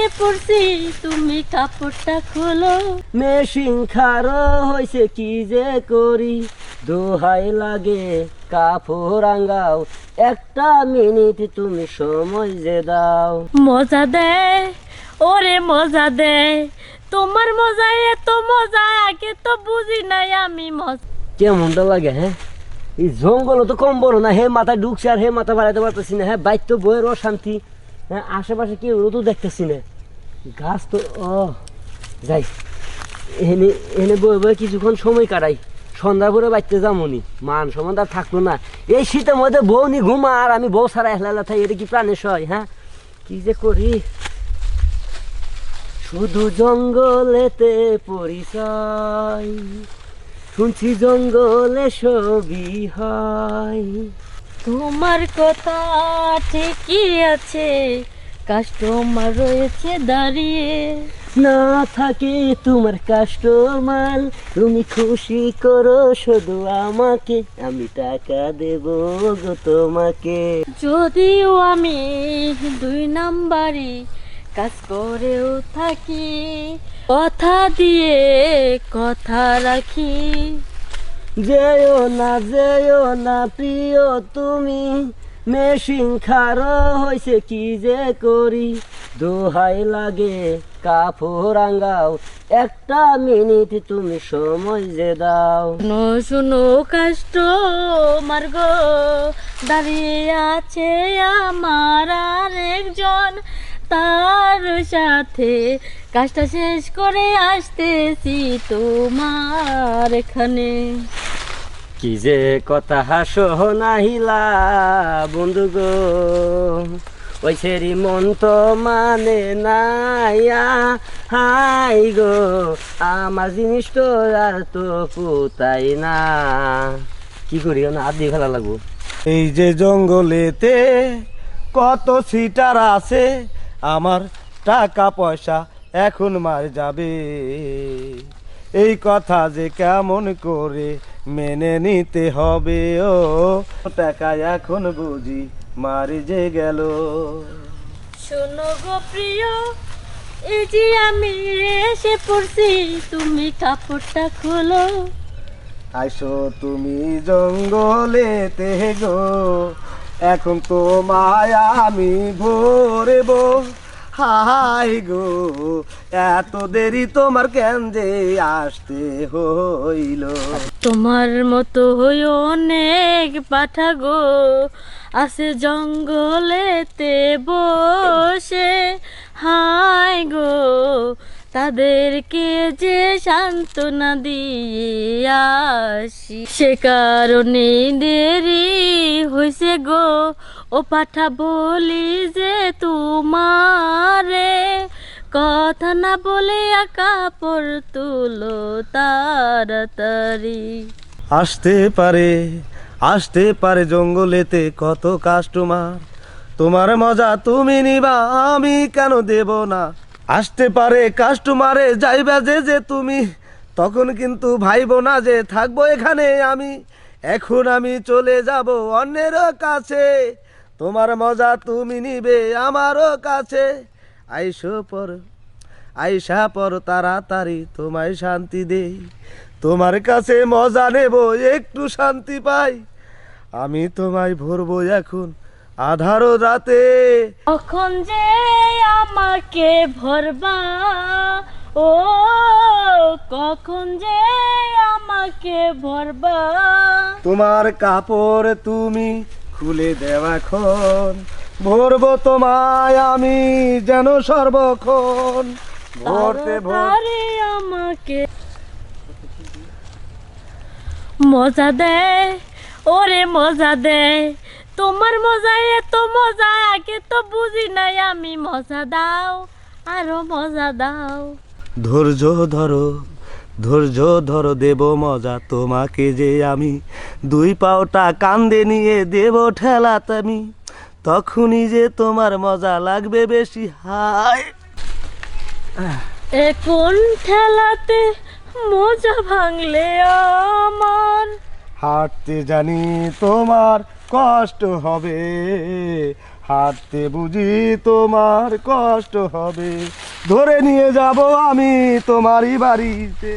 এসে পড়ছি তুমি কাপড়টা খোলো। মেশিন খারো হইছে কি যে করি, দোহাই লাগে কাপড় রাঙ্গাও, একটা মিনিট তুমি সময় যে দাও। মজা দেয় ওরে মজা দেয়, তোমার মজায় এত মজা আগে তো বুঝি নাই আমি মজা। কেমনটা লাগে হ্যাঁ? এই জঙ্গল তো কম বড় না, হে মাথা ঢুকছে আর হে মাথা বাড়াইতে পারতেছি না। হ্যাঁ বাইর তো বইয়ের অশান্তি, হ্যাঁ আশেপাশে কেউ তো দেখতেছি না, গাছ তো যাই এনে এনে বই বই কিছুক্ষণ সময় কাটাই, সন্ধ্যার পরে বাইতে যামনি, মান সম্মান আর থাকলো না। এই শীতের মধ্যে বউ নি ঘুমা আর আমি বউ ছাড়া এহলা থাই, এটা কি প্রাণের সয়? হ্যাঁ কি যে করি, শুধু জঙ্গলেতে পরিচয়, শুনছি জঙ্গলে সবই হয়। তোমার কথা ঠিকই আছে, কাস্টমার রয়েছে দাঁড়িয়ে। না থাকে তোমার কাস্টমার, তুমি খুশি করো শুধু আমাকে, আমি টাকা দেব গো তোমাকে। যদিও আমি 2 নাম্বারি কাজ করেও থাকি, কথা দিয়ে কথা রাখি। যেও না প্রিয় তুমি, মেশিন খারো হইছে কি যে করি, দোহাই লাগে কাপড় রাঙ্গাও, একটা মিনিট তুমি সময় যে দাও। শোনো শোনো কাস্টমার গো, দাঁড়িয়ে আছে আমার আরেকজন, তার সাথে কাজটা শেষ করে আসতেছি তোমার এখানে। কি যে কথা হাসো নাহিলা বন্ধু গো, ওই সেরি মন তো মানে নাইয়া, হাই গো আমার জিনিস তো আর তো পুতাই না, কি করি না আর দিয়ে ফেলা লাগবো। এই যে জঙ্গলেতে কত সিটার আছে, আমার টাকা পয়সা এখন মার যাবে, এই কথা যে কেমন করে মেনে নিতে হবে, ও টাকা এখন বুঝি মারি যে গেল। শোনো গো প্রিয়, এই যে আমি এসে পড়ছি তুমি কাপড়টা খোলো। আইসো তুমি জঙ্গলেতে গো, এখন তো মায়া আমি ভরব, হাই গো এত দেরি তোমার কেন যে আসতে হইল। তোমার মতো হই অনেক পাঠা গো, আছে জঙ্গলেতে বসে, হাই গো তাদেরকে যে সান্ত্বনা দিয়ে আসি, সে কারণে দেরি হয়েছে গো। ও পাঠা বলি যে তোমারে, কথা না বলে কাপড় তুলো তাড়াতাড়ি। আসতে পারে জঙ্গলেতে কত কাস্টমার, তোমার মজা তুমি নিবা আমি কেন দেব না। আসতে পারে কাস্টমারে যাইবা যে তুমি, তখন কিন্তু ভাইবো না যে থাকবো এখানে আমি, এখন আমি চলে যাব অন্যের কাছে, তোমার মজা তুমি নিবে আমারও কাছে। আইসা পর তাড়াতাড়ি তোমায় শান্তি দেই, তোমার কাছে মজা নেব একটু শান্তি পাই, আমি তোমায় ভরবো এখন আধারো রাতে। কখন যে আমাকে ভরবা, ও কখন যে আমাকে ভরবা, তোমার কাপড় তুমি খুলে দেও এখন, ভরবো তোমায় আমি যেন সর্বক্ষণ, ভরতে তাড়াতাড়ি আমাকে। মজা দেয় ওরে মজা দেয়, তোমার মজায় এত মজা আগে তো বুঝি নাই আমি, মজা দাও আরো মজা দাও। ধৈর্য ধরো দেব মজা তোমাকে যে আমি, 2 পাওটা কান্দে নিয়ে দেব ঠেলাত আমি, তখনই যে তোমার মজা লাগবে বেশি। হাই কোন ঠেলাতে মজা ভাঙলে আমার, হাঁটতে জানি তোমার কষ্ট হবে, হাঁটতে বুঝি তোমার কষ্ট হবে, ধরে নিয়ে যাব আমি তোমারই বাড়িতে।